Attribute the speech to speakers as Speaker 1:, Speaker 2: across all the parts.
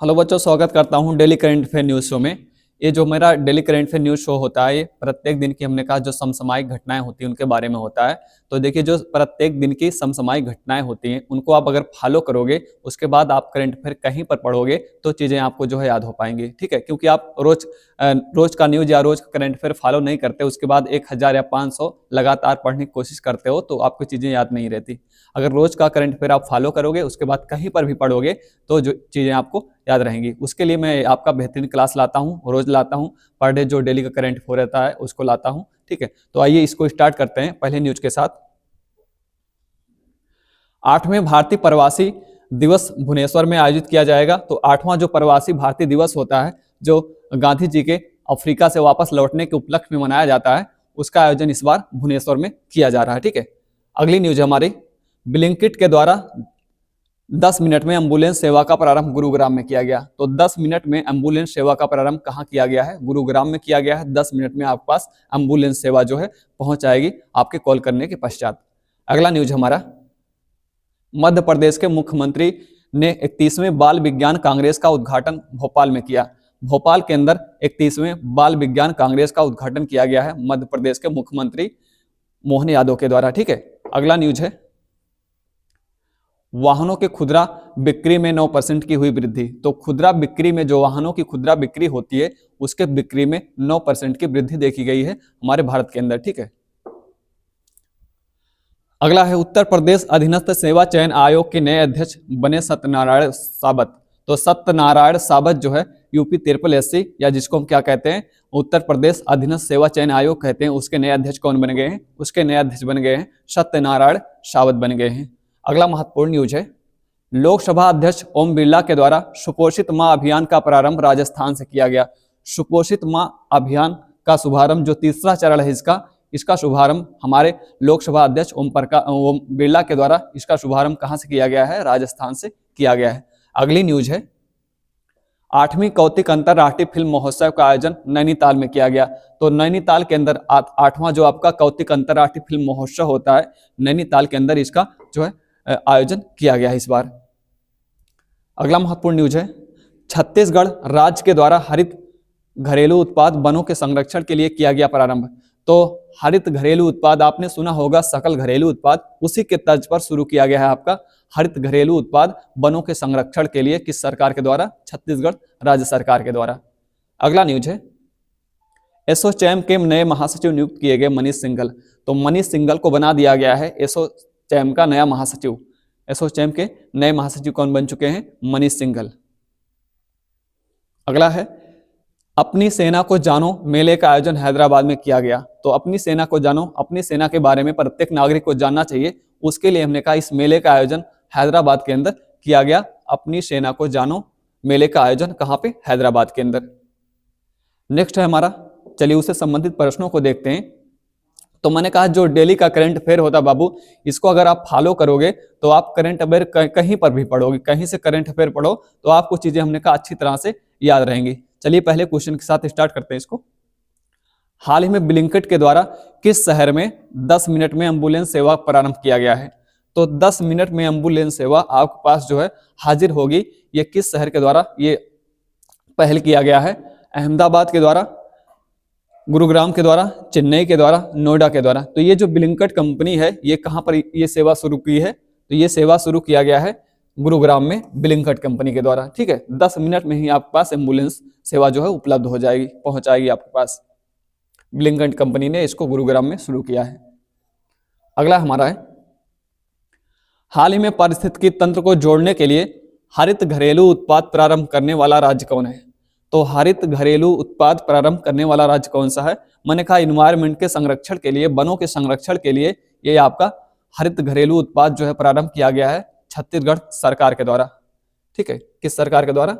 Speaker 1: Hello बच्चों, स्वागत करता हूं daily current affair news show में। ये जो मेरा daily current affair news show होता है, ये प्रत्येक दिन की हमने कहा जो समसामयिक घटनाएं होती हैं उनके बारे में होता है। तो देखिए, जो प्रत्येक दिन की समसामयिक घटनाएं होती हैं उनको आप अगर फॉलो करोगे, उसके बाद आप करंट अफेयर कहीं पर पढ़ोगे तो चीज़ें आपको जो है याद हो पाएंगी। ठीक है, क्योंकि आप रोज का न्यूज़ या रोज का करंट अफेयर फॉलो नहीं करते, उसके बाद 1000 या 500 लगातार पढ़ने की कोशिश करते हो तो आपको चीज़ें याद नहीं रहती। अगर रोज का करंट अफेयर आप फॉलो करोगे, उसके बाद कहीं पर भी पढ़ोगे तो जो चीज़ें आपको याद रहेंगी। उसके लिए मैं आपका बेहतरीन क्लास लाता हूँ, रोज लाता हूँ। पर डे जो डेली का करंट अफेयर रहता है उसको लाता हूँ। ठीक है, तो आइए इसको स्टार्ट करते हैं पहले न्यूज के साथ। 8वें भारतीय प्रवासी दिवस भुवनेश्वर में आयोजित किया जाएगा। तो 8वां जो प्रवासी भारतीय दिवस होता है, जो गांधी जी के अफ्रीका से वापस लौटने के उपलक्ष्य में मनाया जाता है, उसका आयोजन इस बार भुवनेश्वर में किया जा रहा है। ठीक है, अगली न्यूज हमारी, ब्लिंकिट के द्वारा 10 मिनट में एम्बुलेंस सेवा का प्रारंभ गुरुग्राम में किया गया। तो 10 मिनट में एम्बुलेंस सेवा का प्रारंभ कहाँ किया गया है? गुरुग्राम में किया गया है। 10 मिनट में आपके पास एम्बुलेंस सेवा जो है पहुंच जाएगी आपके कॉल करने के पश्चात। अगला न्यूज हमारा, मध्य प्रदेश के मुख्यमंत्री ने 31वें बाल विज्ञान कांग्रेस का उद्घाटन भोपाल में किया। भोपाल के अंदर 31वें बाल विज्ञान कांग्रेस का उद्घाटन किया गया है मध्य प्रदेश के मुख्यमंत्री मोहन यादव के द्वारा। ठीक है, अगला न्यूज है, वाहनों के खुदरा बिक्री में 9% की हुई वृद्धि। तो खुदरा बिक्री में, जो वाहनों की खुदरा बिक्री होती है, उसके बिक्री में 9% की वृद्धि देखी गई है हमारे भारत के अंदर। ठीक है, अगला है, उत्तर प्रदेश अधीनस्थ सेवा चयन आयोग के नए अध्यक्ष बने सत्यनारायण साबत। तो सत्यनारायण साबत जो है यूपी SSSC, या जिसको हम क्या कहते हैं, उत्तर प्रदेश अधीनस्थ सेवा चयन आयोग कहते हैं, उसके नए अध्यक्ष कौन बन गए हैं? उसके नए अध्यक्ष बन गए हैं सत्यनारायण साबत बन गए हैं। अगला महत्वपूर्ण न्यूज है, लोकसभा अध्यक्ष ओम बिरला के द्वारा सुपोषित मां अभियान का प्रारंभ राजस्थान से किया गया। सुपोषित मां अभियान का शुभारंभ, जो तीसरा चरण है इसका शुभारंभ हमारे लोकसभा अध्यक्ष ओम बिरला के द्वारा इसका शुभारंभ कहां से किया गया है? राजस्थान से किया गया है। अगली न्यूज है, 8वीं कौतिक अंतरराष्ट्रीय फिल्म महोत्सव का आयोजन नैनीताल में किया गया। तो नैनीताल के अंदर 8वां जो आपका कौतिक अंतरराष्ट्रीय फिल्म महोत्सव होता है, नैनीताल के अंदर इसका जो है आयोजन किया गया है इस बार। अगला महत्वपूर्ण न्यूज है, छत्तीसगढ़ राज्य के द्वारा हरित घरेलू उत्पाद वनों के संरक्षण के लिए किया गया प्रारंभ। तो हरित घरेलू उत्पाद आपने सुना होगा, सकल घरेलू उत्पाद, उसी के तर्ज पर शुरू किया गया है आपका हरित घरेलू उत्पाद वनों के संरक्षण के लिए। किस सरकार के द्वारा? छत्तीसगढ़ राज्य सरकार के द्वारा। अगला न्यूज है, एसोचैम के नए महासचिव नियुक्त किए गए मनीष सिंघल। तो मनीष सिंघल को बना दिया गया है एसोचैम का नया महासचिव। एसोचैम के नए महासचिव कौन बन चुके हैं? मनीष सिंघल। अगला है, अपनी सेना को जानो मेले का आयोजन हैदराबाद में किया गया। तो अपनी सेना को जानो, अपनी सेना के बारे में प्रत्येक नागरिक को जानना चाहिए, उसके लिए हमने कहा इस मेले का आयोजन हैदराबाद के अंदर किया गया। अपनी सेना को जानो मेले का आयोजन कहां पे? हैदराबाद के अंदर। नेक्स्ट है हमारा, चलिए उससे संबंधित प्रश्नों को देखते हैं। तो मैंने कहा जो डेली का करंट अफेयर होता बाबू, इसको अगर आप फॉलो करोगे तो आप करंट अफेयर कहीं पर भी पढ़ोगे, कहीं से करंट अफेयर पढ़ो तो आपको चीजें हमने कहा अच्छी तरह से याद रहेंगी। चलिए पहले क्वेश्चन के साथ स्टार्ट करते हैं इसको। हाल ही में ब्लिंकिट के द्वारा किस शहर में 10 मिनट में एम्बुलेंस सेवा प्रारंभ किया गया है? तो 10 मिनट में एम्बुलेंस सेवा आपके पास जो है हाजिर होगी। ये किस शहर के द्वारा ये पहल किया गया है? अहमदाबाद के द्वारा, गुरुग्राम के द्वारा, चेन्नई के द्वारा, नोएडा के द्वारा। तो ये जो ब्लिंकिट कंपनी है, ये कहां पर ये सेवा शुरू की है? तो ये सेवा शुरू किया गया है गुरुग्राम में ब्लिंकिट कंपनी के द्वारा। ठीक है, 10 मिनट में ही आपके पास एम्बुलेंस सेवा जो है उपलब्ध हो जाएगी, पहुंचाएगी आपके पास। ब्लिंकिट कंपनी ने इसको गुरुग्राम में शुरू किया है। अगला हमारा है, हाल ही में पारिस्थितिकी तंत्र को जोड़ने के लिए हरित घरेलू उत्पाद प्रारंभ करने वाला राज्य कौन है? तो हरित घरेलू उत्पाद प्रारंभ करने वाला राज्य कौन सा है? मैंने कहा इन्वायरमेंट के संरक्षण के लिए, वनों के संरक्षण के लिए ये आपका हरित घरेलू उत्पाद जो है प्रारंभ किया गया है छत्तीसगढ़ सरकार के द्वारा। ठीक है, किस सरकार के द्वारा?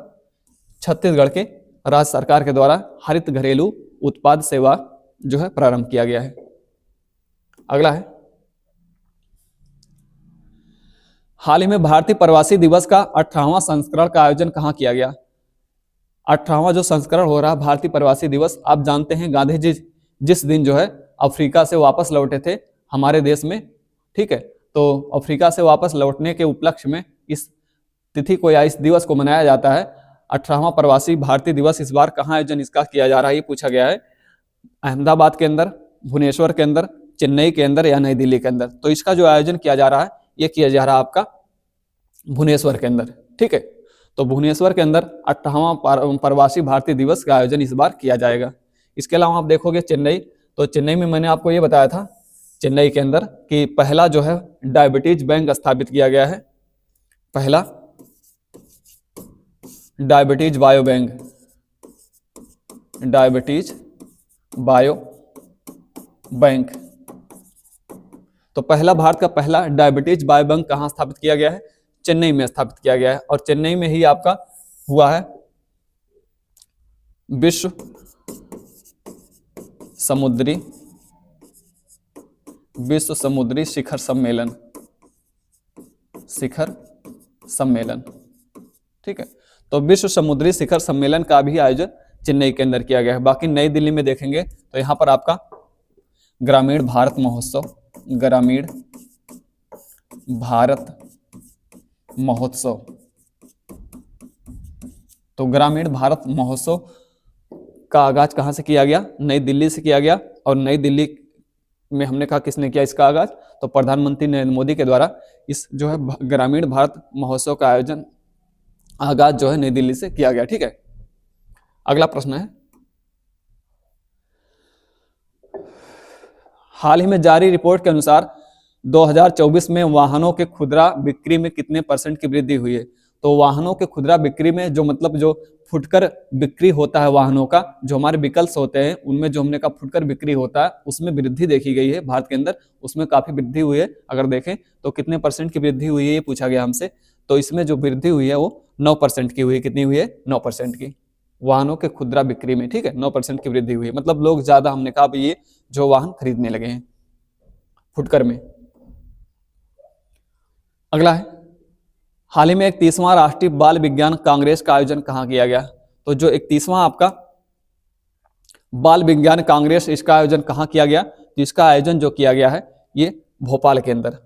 Speaker 1: छत्तीसगढ़ के राज्य सरकार के द्वारा हरित घरेलू उत्पाद सेवा जो है प्रारंभ किया गया है। अगला है, हाल ही में भारतीय प्रवासी दिवस का 18वां संस्करण का आयोजन कहां किया गया? 18वां जो संस्करण हो रहा है भारतीय प्रवासी दिवस, आप जानते हैं गांधी जी जिस दिन जो है अफ्रीका से वापस लौटे थे हमारे देश में। ठीक है, तो अफ्रीका से वापस लौटने के उपलक्ष्य में इस तिथि को या इस दिवस को मनाया जाता है 18वां प्रवासी भारतीय दिवस इस बार कहाँ आयोजन इसका किया जा रहा है, ये पूछा गया है। अहमदाबाद के अंदर, भुवनेश्वर के अंदर, चेन्नई के अंदर या नई दिल्ली के अंदर। तो इसका जो आयोजन किया जा रहा है ये किया जा रहा है आपका भुवनेश्वर के अंदर। ठीक है, तो भुवनेश्वर के अंदर 18वां प्रवासी भारतीय दिवस का आयोजन इस बार किया जाएगा। इसके अलावा आप देखोगे चेन्नई, तो चेन्नई में मैंने आपको ये बताया था चेन्नई के अंदर कि पहला जो है डायबिटीज बैंक स्थापित किया गया है, पहला diabetes bio bank, diabetes bio bank. तो पहला, भारत का पहला डायबिटीज बायो बैंक कहाँ स्थापित किया गया है, चेन्नई में स्थापित किया गया है। और चेन्नई में ही आपका हुआ है विश्व समुद्री शिखर सम्मेलन, ठीक है। तो विश्व समुद्री शिखर सम्मेलन का भी आयोजन चेन्नई के अंदर किया गया है। बाकी नई दिल्ली में देखेंगे तो यहाँ पर आपका ग्रामीण भारत महोत्सव, तो ग्रामीण भारत महोत्सव का आगाज कहाँ से किया गया, नई दिल्ली से किया गया। और नई दिल्ली में हमने कहा किसने किया इसका आगाज, तो प्रधानमंत्री नरेंद्र मोदी के द्वारा इस जो है ग्रामीण भारत महोत्सव का आगाज जो है नई दिल्ली से किया गया। ठीक है, अगला प्रश्न है, हाल ही में जारी रिपोर्ट के अनुसार 2024 में वाहनों के खुदरा बिक्री में कितने % की वृद्धि हुई है। तो वाहनों के खुदरा बिक्री में जो मतलब जो फुटकर बिक्री होता है वाहनों का, जो हमारे व्हीकल्स होते हैं उनमें जो हमने कहा फुटकर बिक्री होता है, उसमें वृद्धि देखी गई है भारत के अंदर, उसमें काफी वृद्धि हुई है। अगर देखें तो कितने % की वृद्धि हुई है ये पूछा गया हमसे। तो इसमें जो वृद्धि हुई है वो 9% की हुई है। कितनी हुई है, 9% की, वाहनों के खुदरा बिक्री में। ठीक है, 9% की वृद्धि हुई है, मतलब लोग ज्यादा हमने कहा ये जो वाहन खरीदने लगे हैं फुटकर में। अगला है, हाल ही में 31वां राष्ट्रीय बाल विज्ञान कांग्रेस का आयोजन कहाँ किया गया। तो जो 31वां आपका बाल विज्ञान कांग्रेस, इसका आयोजन कहाँ किया गया, तो इसका आयोजन जो किया गया है ये भोपाल के अंदर।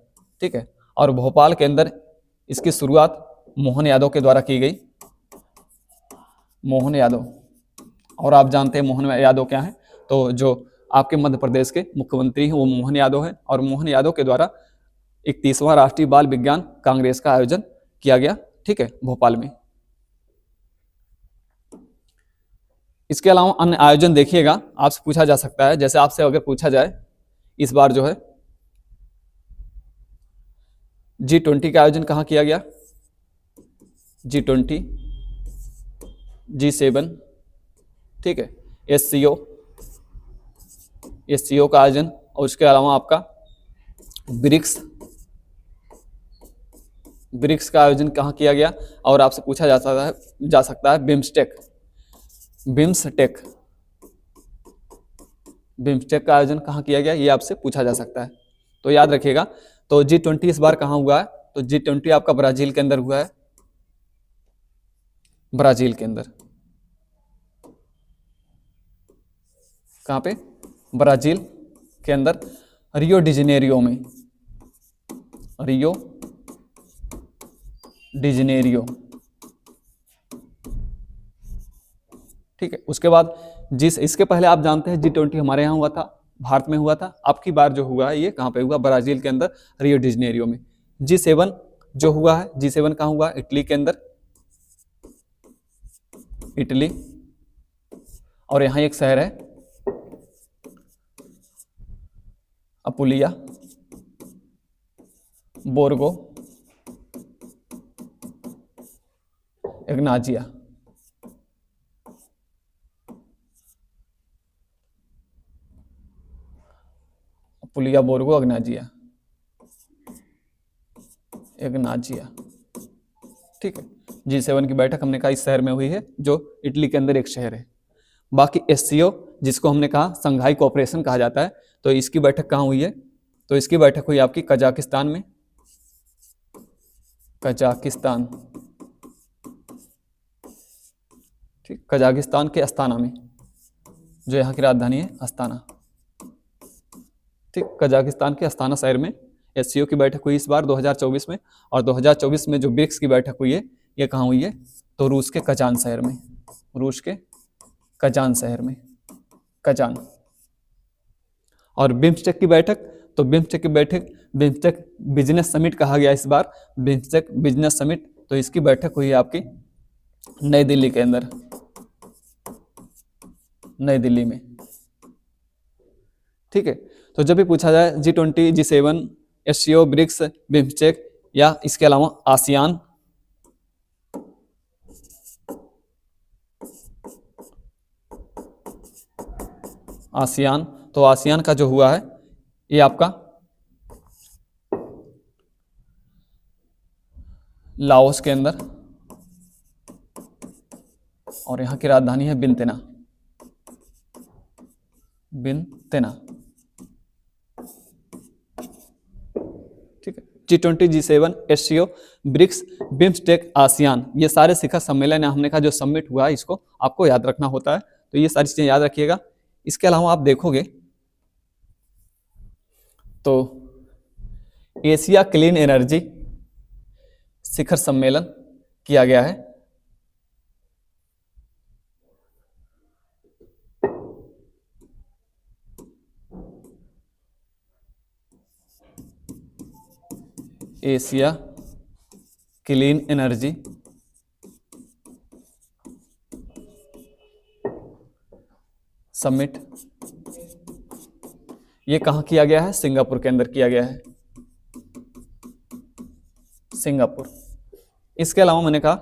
Speaker 1: ठीक है, और भोपाल के अंदर इसकी शुरुआत मोहन यादव के द्वारा की गई, मोहन यादव। और आप जानते हैं मोहन यादव क्या है, तो जो आपके मध्य प्रदेश के मुख्यमंत्री हैं वो मोहन यादव है। और मोहन यादव के द्वारा 31वां राष्ट्रीय बाल विज्ञान कांग्रेस का आयोजन किया गया। ठीक है, भोपाल में। इसके अलावा अन्य आयोजन देखिएगा, आपसे पूछा जा सकता है, जैसे आपसे अगर पूछा जाए इस बार जो है G20 का आयोजन कहाँ किया गया, G20, G7, ठीक है, SCO का आयोजन। और उसके अलावा आपका ब्रिक्स का आयोजन कहाँ किया गया। और आपसे पूछा जा सकता है बिम्स्टेक का आयोजन कहाँ किया गया, ये आपसे पूछा जा सकता है। तो याद रखिएगा, तो G20 इस बार कहाँ हुआ है, तो G20 आपका ब्राजील के अंदर हुआ है, ब्राजील के अंदर। कहाँ पे, ब्राजील के अंदर, रियो डी जेनेरियो में, रियो डी जेनेरियो। ठीक है, उसके बाद इसके पहले आप जानते हैं G20 हमारे यहाँ हुआ था, भारत में हुआ था। आपकी बार जो हुआ है ये कहाँ पे हुआ, ब्राजील के अंदर, रियो डी जेनेरियो में। G7 जो हुआ है, G7 कहाँ हुआ, इटली के अंदर, इटली। और यहाँ एक शहर है Apulia, Borgo Ignazia. Apulia, Borgo, Ignazia. ठीक है, G7 की बैठक हमने कहा इस शहर में हुई है, जो इटली के अंदर एक शहर है। बाकी SCO जिसको हमने कहा संघाई कोऑपरेशन कहा जाता है, तो इसकी बैठक कहाँ हुई है, तो इसकी बैठक हुई आपकी कजाकिस्तान में, कजाकिस्तान। ठीक, कजाकिस्तान के अस्ताना में, जो यहाँ की राजधानी है अस्ताना। ठीक, कजाकिस्तान के अस्ताना शहर में SCO की बैठक हुई इस बार 2024 में। और 2024 में जो ब्रिक्स की बैठक हुई है ये कहाँ हुई है? तो रूस के कजान शहर में, रूस के कजान शहर में, कजान। और बिम्स्टेक की बैठक, तो बिम्स्टेक की बैठक बिम्स्टेक बिजनेस समिट कहा गया इस बार, बिम्स्टेक बिजनेस समिट। तो इसकी बैठक हुई है आपकी नई दिल्ली के अंदर, नई दिल्ली में। ठीक है, तो जब भी पूछा जाए G20, G7, SCO, BRICS, BIMSTEC या इसके अलावा आसियान, आसियान, तो आसियान का जो हुआ है ये आपका लाओस के अंदर, और यहाँ की राजधानी है बिनतेना, बिनतेना। ठीक है, G20, G7, SCO, BRICS, BIMSTEC, ASEAN, ये सारे शिखर सम्मेलन हमने कहा जो समिट हुआ है इसको आपको याद रखना होता है। तो ये सारी चीजें याद रखिएगा। इसके अलावा आप देखोगे तो एशिया क्लीन एनर्जी शिखर सम्मेलन किया गया है। एशिया क्लीन एनर्जी समिट, ये कहाँ किया गया है? सिंगापुर के अंदर किया गया है, सिंगापुर। इसके अलावा मैंने कहा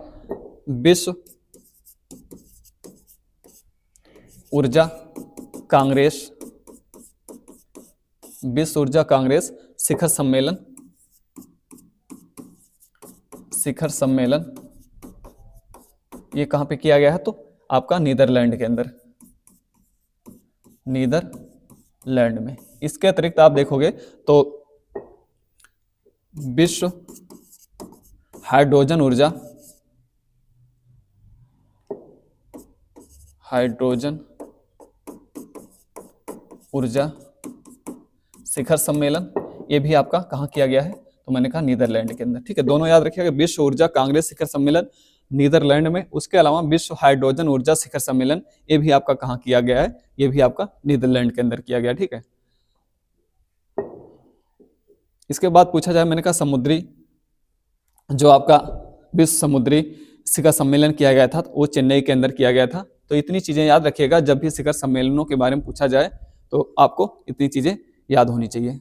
Speaker 1: विश्व ऊर्जा कांग्रेस, विश्व ऊर्जा कांग्रेस शिखर सम्मेलन, शिखर सम्मेलन ये कहां पे किया गया है? तो आपका नीदरलैंड के अंदर, नीदरलैंड में। इसके अतिरिक्त आप देखोगे तो विश्व हाइड्रोजन ऊर्जा, हाइड्रोजन ऊर्जा शिखर सम्मेलन, ये भी आपका कहाँ किया गया है? तो मैंने कहा नीदरलैंड के अंदर। ठीक है, दोनों याद रखिएगा, विश्व ऊर्जा कांग्रेस शिखर सम्मेलन नीदरलैंड में, उसके अलावा विश्व हाइड्रोजन ऊर्जा शिखर सम्मेलन ये भी आपका कहाँ किया गया है? ये भी आपका नीदरलैंड के अंदर किया गया। ठीक है, इसके बाद पूछा जाए, मैंने कहा समुद्री जो आपका विश्व समुद्री शिखर सम्मेलन किया गया था वो चेन्नई के अंदर किया गया था। तो इतनी चीजें याद रखिएगा, जब भी शिखर सम्मेलनों के बारे में पूछा जाए तो आपको इतनी चीजें याद होनी चाहिए।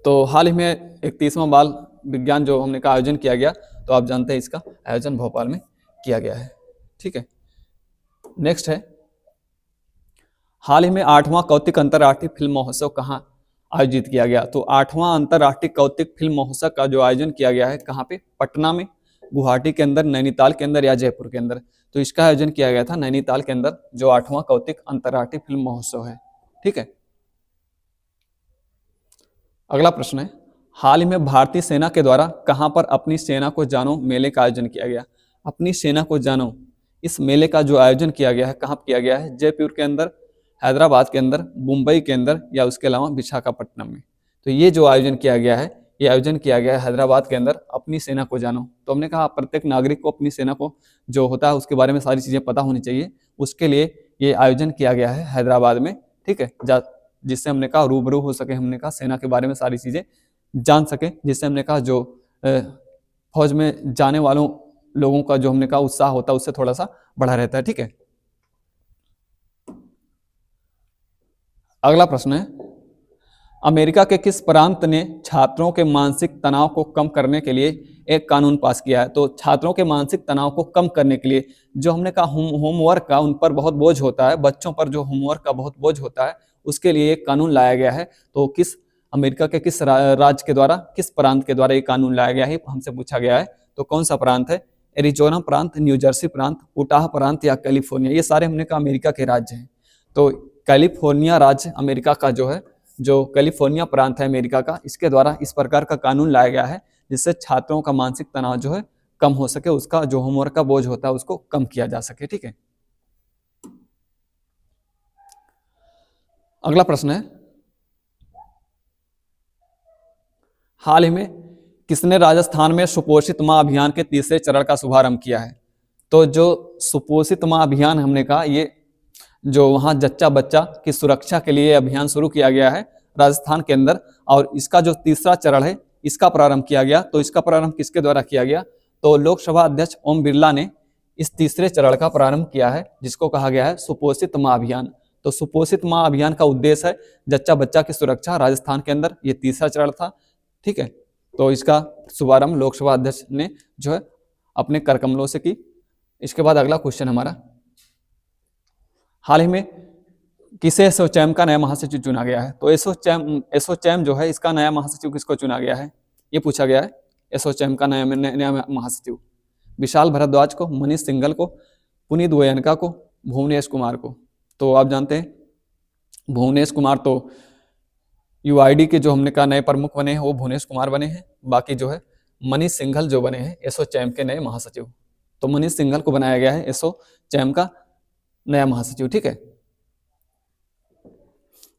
Speaker 1: तो हाल ही में 31वां बाल विज्ञान जो हमने का आयोजन किया गया, तो आप जानते हैं इसका आयोजन भोपाल में किया गया है। ठीक है, नेक्स्ट है, हाल ही में 8वां कौतिक अंतर्राष्ट्रीय फिल्म महोत्सव कहाँ आयोजित किया गया? तो 8वां अंतर्राष्ट्रीय कौतिक फिल्म महोत्सव का जो आयोजन किया गया है कहाँ पे? पटना में, गुवाहाटी के अंदर, नैनीताल के अंदर या जयपुर के अंदर? तो इसका आयोजन किया गया था नैनीताल के अंदर, जो 8वां कौतिक अंतर्राष्ट्रीय फिल्म महोत्सव है। ठीक है, अगला प्रश्न है, हाल ही में भारतीय सेना के द्वारा कहां पर अपनी सेना को जानो मेले का आयोजन किया गया? अपनी सेना को जानो, इस मेले का जो आयोजन किया गया है कहां किया गया है? जयपुर के अंदर, हैदराबाद के अंदर, मुंबई के अंदर या उसके अलावा विशाखापट्टनम में? तो ये जो आयोजन किया गया है, ये आयोजन किया गया है हैदराबाद के अंदर, अपनी सेना को जानो। तो हमने कहा प्रत्येक नागरिक को अपनी सेना को जो होता है उसके बारे में सारी चीजें पता होनी चाहिए, उसके लिए ये आयोजन किया गया है हैदराबाद में। ठीक है, जिससे हमने कहा रूबरू हो सके, हमने कहा सेना के बारे में सारी चीजें जान सके, जिससे हमने कहा जो फौज में जाने वालों लोगों का जो हमने कहा उत्साह होता है उससे थोड़ा सा बढ़ा रहता है। ठीक है, अगला प्रश्न है, अमेरिका के किस प्रांत ने छात्रों के मानसिक तनाव को कम करने के लिए एक कानून पास किया है? तो छात्रों के मानसिक तनाव को कम करने के लिए जो हमने कहा होमवर्क का उन पर बहुत बोझ होता है, बच्चों पर जो होमवर्क का बहुत बोझ होता है, उसके लिए एक कानून लाया गया है। तो किस अमेरिका के किस राज्य के द्वारा, किस प्रांत के द्वारा ये कानून लाया गया है, हमसे पूछा गया है। तो कौन सा प्रांत है? एरिजोना प्रांत, न्यू जर्सी प्रांत, उटाह प्रांत या कैलिफोर्निया? ये सारे हमने कहा अमेरिका के राज्य हैं। तो कैलिफोर्निया राज्य अमेरिका का जो है, जो कैलिफोर्निया प्रांत है अमेरिका का, इसके द्वारा इस प्रकार का कानून लाया गया है जिससे छात्रों का मानसिक तनाव जो है कम हो सके, उसका जो होमवर्क का बोझ होता है उसको कम किया जा सके। ठीक है, अगला प्रश्न है, हाल ही में किसने राजस्थान में सुपोषित माँ अभियान के तीसरे चरण का शुभारंभ किया है? तो जो सुपोषित माँ अभियान हमने कहा, ये जो वहाँ जच्चा बच्चा की सुरक्षा के लिए अभियान शुरू किया गया है राजस्थान के अंदर, और इसका जो तीसरा चरण है इसका प्रारंभ किया गया। तो इसका प्रारंभ किसके द्वारा किया गया? तो लोकसभा अध्यक्ष ओम बिरला ने इस तीसरे चरण का प्रारंभ किया है, जिसको कहा गया है सुपोषित माँ अभियान। तो सुपोषित माँ अभियान का उद्देश्य है जच्चा बच्चा की सुरक्षा राजस्थान के अंदर, ये तीसरा चरण था। ठीक है, तो इसका शुभारंभ लोकसभा अध्यक्ष ने जो है अपने कर कमलों से की। इसके बाद अगला क्वेश्चन हमारा, हाल ही में किसे एसोचैम का नया महासचिव चुना गया है? तो एसोचैम जो है इसका नया महासचिव किसको चुना गया है, ये पूछा गया है। एसोचैम का नया महासचिव विशाल भारद्वाज को, मनीष सिंघल को, पुनीत गोयनका को, भुवनेश कुमार को। तो आप जानते हैं भुवनेश कुमार तो यूआईडी के जो हमने कहा नए प्रमुख बने हैं वो भुवनेश कुमार बने हैं। बाकी जो है मनीष सिंघल जो बने हैं एसोचैम के नए महासचिव। तो मनीष सिंघल को बनाया गया है एसोचैम का नया महासचिव। ठीक है,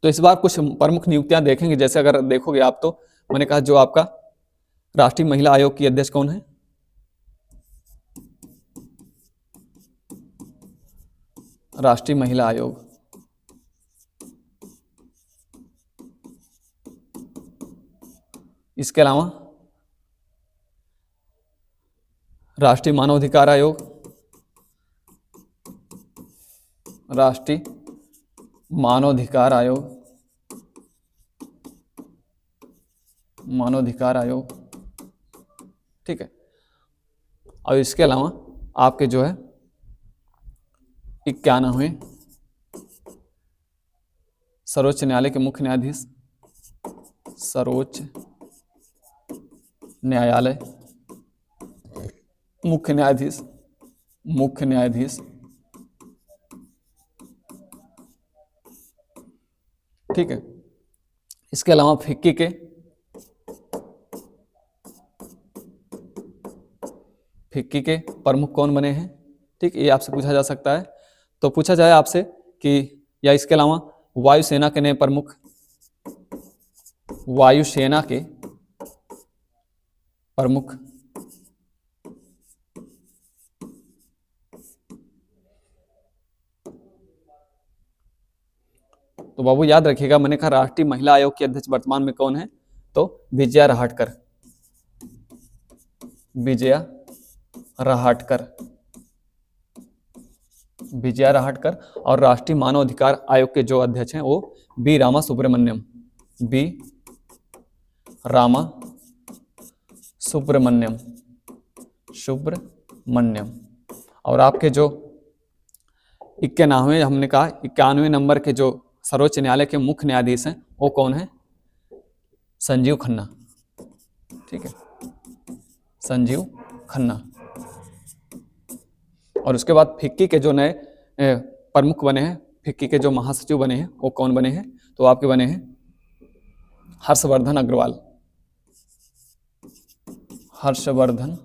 Speaker 1: तो इस बार कुछ प्रमुख नियुक्तियां देखेंगे। जैसे अगर देखोगे आप, तो मैंने कहा जो आपका राष्ट्रीय महिला आयोग की अध्यक्ष कौन है? राष्ट्रीय महिला आयोग, इसके अलावा राष्ट्रीय मानवाधिकार आयोग, राष्ट्रीय मानवाधिकार आयोग, मानवाधिकार आयोग। ठीक है, और इसके अलावा आपके जो है 91वें सर्वोच्च न्यायालय के मुख्य न्यायाधीश, सर्वोच्च न्यायालय मुख्य न्यायाधीश, मुख्य न्यायाधीश। ठीक है, इसके अलावा फिक्की के प्रमुख कौन बने हैं? ठीक, ये आपसे पूछा जा सकता है। तो पूछा जाए आपसे कि या इसके अलावा वायुसेना के नए प्रमुख, वायुसेना के प्रमुख तो बाबू याद रखिएगा, मैंने कहा राष्ट्रीय महिला आयोग की अध्यक्ष वर्तमान में कौन है? तो विजया रहाटकर, विजया रहाटकर, विजया रहाटकर। और राष्ट्रीय मानव अधिकार आयोग के जो अध्यक्ष हैं वो बी रामा सुब्रमण्यम, बी रामा सुब्रमण्यम, सुब्रमण्यम। और आपके जो 91वें हमने कहा 91वें नंबर के जो सर्वोच्च न्यायालय के मुख्य न्यायाधीश हैं वो कौन है? संजीव खन्ना। ठीक है, संजीव खन्ना। और उसके बाद फिक्की के जो नए प्रमुख बने हैं, फिक्की के जो महासचिव बने हैं वो कौन बने हैं? तो आपके बने हैं हर्षवर्धन अग्रवाल, हर्षवर्धन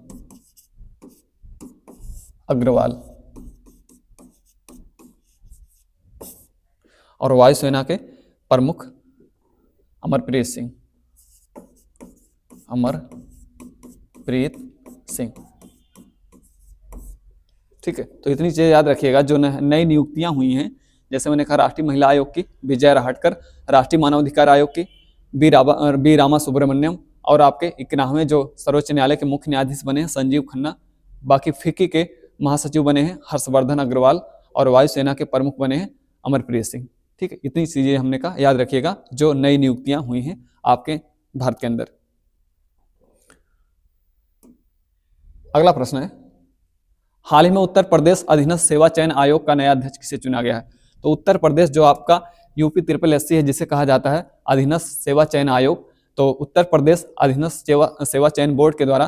Speaker 1: अग्रवाल। और वायुसेना के प्रमुख अमरप्रीत सिंह, अमरप्रीत सिंह। ठीक है, तो इतनी चीजें याद रखिएगा जो नई नियुक्तियां हुई हैं। जैसे मैंने कहा राष्ट्रीय महिला आयोग की विजया रहाटकर, राष्ट्रीय मानवाधिकार आयोग की बी रामा सुब्रमण्यम, और आपके 91वें जो सर्वोच्च न्यायालय के मुख्य न्यायाधीश बने हैं संजीव खन्ना। बाकी फिक्की के महासचिव बने हैं हर्षवर्धन अग्रवाल, और वायुसेना के प्रमुख बने हैं अमरप्रीत सिंह। ठीक है, इतनी चीजें हमने कहा याद रखिएगा जो नई नियुक्तियां हुई हैं आपके भारत के अंदर। अगला प्रश्न है, हाल ही में उत्तर प्रदेश अधीनस्थ सेवा चयन आयोग का नया अध्यक्ष किसे चुना गया है? तो उत्तर प्रदेश जो आपका यूपी SSSC है जिसे कहा जाता है अधीनस्थ सेवा चयन आयोग, तो उत्तर प्रदेश अधीनस्थ सेवा चयन बोर्ड के द्वारा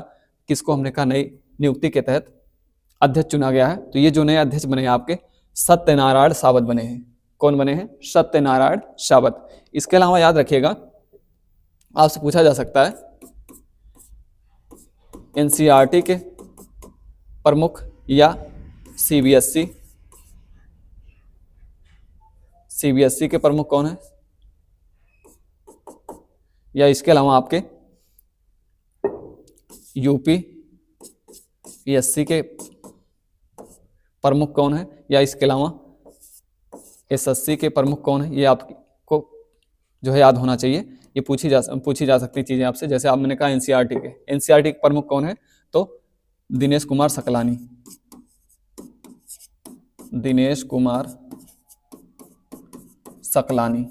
Speaker 1: किसको हमने कहा नई नियुक्ति के तहत अध्यक्ष चुना गया है? तो ये जो नए अध्यक्ष बने हैं आपके सत्यनारायण सावत बने हैं। कौन बने हैं? सत्यनारायण सावत। इसके अलावा याद रखिएगा आपसे पूछा जा सकता है NCERT के प्रमुख या CBSE के प्रमुख कौन है? या इसके अलावा आपके यूपीएससी के प्रमुख कौन है, या इसके अलावा एसएससी के प्रमुख कौन है, ये आपको जो है याद होना चाहिए। ये पूछी जा सकती चीजें आपसे। जैसे आप मैंने कहा एनसीईआरटी के प्रमुख कौन है, तो दिनेश कुमार सकलानी, दिनेश कुमार सकलानी।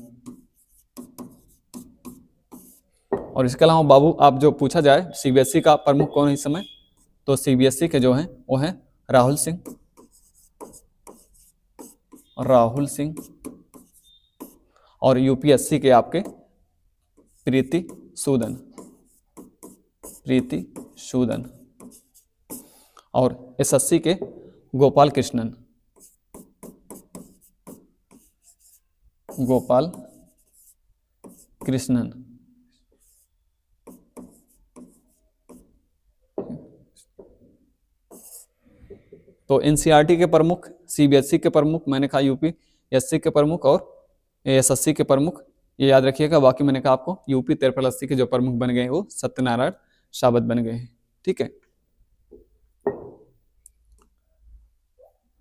Speaker 1: और इसके अलावा बाबू आप जो पूछा जाए सीबीएसई का प्रमुख कौन है इस समय, तो सीबीएसई के जो हैं वो हैं राहुल सिंह, और यूपीएससी के आपके प्रीति सूदन, और एसएससी के गोपाल कृष्णन। तो एनसीईआरटी के प्रमुख, सीबीएसई के प्रमुख, मैंने कहा यूपीएससी के प्रमुख और एसएससी के प्रमुख, ये याद रखिएगा। बाकी मैंने कहा आपको यूपी 1380 के जो प्रमुख बन गए हैं वो सत्यनारायण सावत बन गए हैं। ठीक है,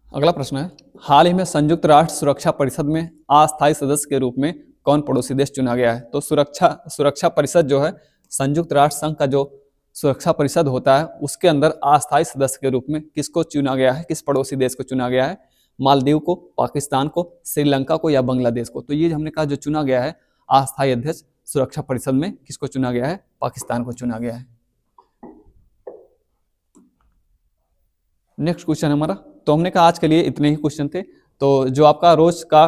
Speaker 1: अगला प्रश्न है, हाल ही में संयुक्त राष्ट्र सुरक्षा परिषद में अस्थायी सदस्य के रूप में कौन पड़ोसी देश चुना गया है। तो सुरक्षा परिषद जो है, संयुक्त राष्ट्र संघ का जो सुरक्षा परिषद होता है उसके अंदर अस्थायी सदस्य के रूप में किसको चुना गया है, किस पड़ोसी देश को चुना गया है। मालदीव को, पाकिस्तान को, श्रीलंका को या बांग्लादेश को। तो ये हमने कहा जो चुना गया है अस्थायी अध्यक्ष सुरक्षा परिषद में, किसको चुना गया है, पाकिस्तान को चुना गया है। नेक्स्ट क्वेश्चन हमारा, तो हमने कहा आज के लिए इतने ही क्वेश्चन थे। तो जो आपका रोज का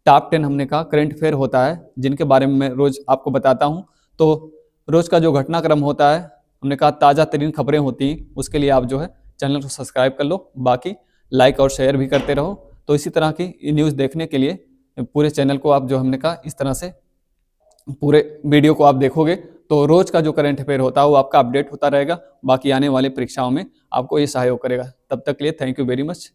Speaker 1: टॉप 10 हमने कहा करंट अफेयर होता है, जिनके बारे में मैं रोज आपको बताता हूं। तो रोज का जो घटनाक्रम होता है, हमने कहा ताज़ा तरीन खबरें होती हैं, उसके लिए आप जो है चैनल को सब्सक्राइब कर लो, बाकी लाइक और शेयर भी करते रहो। तो इसी तरह की न्यूज़ देखने के लिए पूरे चैनल को आप जो हमने कहा इस तरह से पूरे वीडियो को आप देखोगे तो रोज का जो करंट अफेयर होता है वो आपका अपडेट होता रहेगा। बाकी आने वाली परीक्षाओं में आपको ये सहयोग करेगा। तब तक के लिए थैंक यू वेरी मच।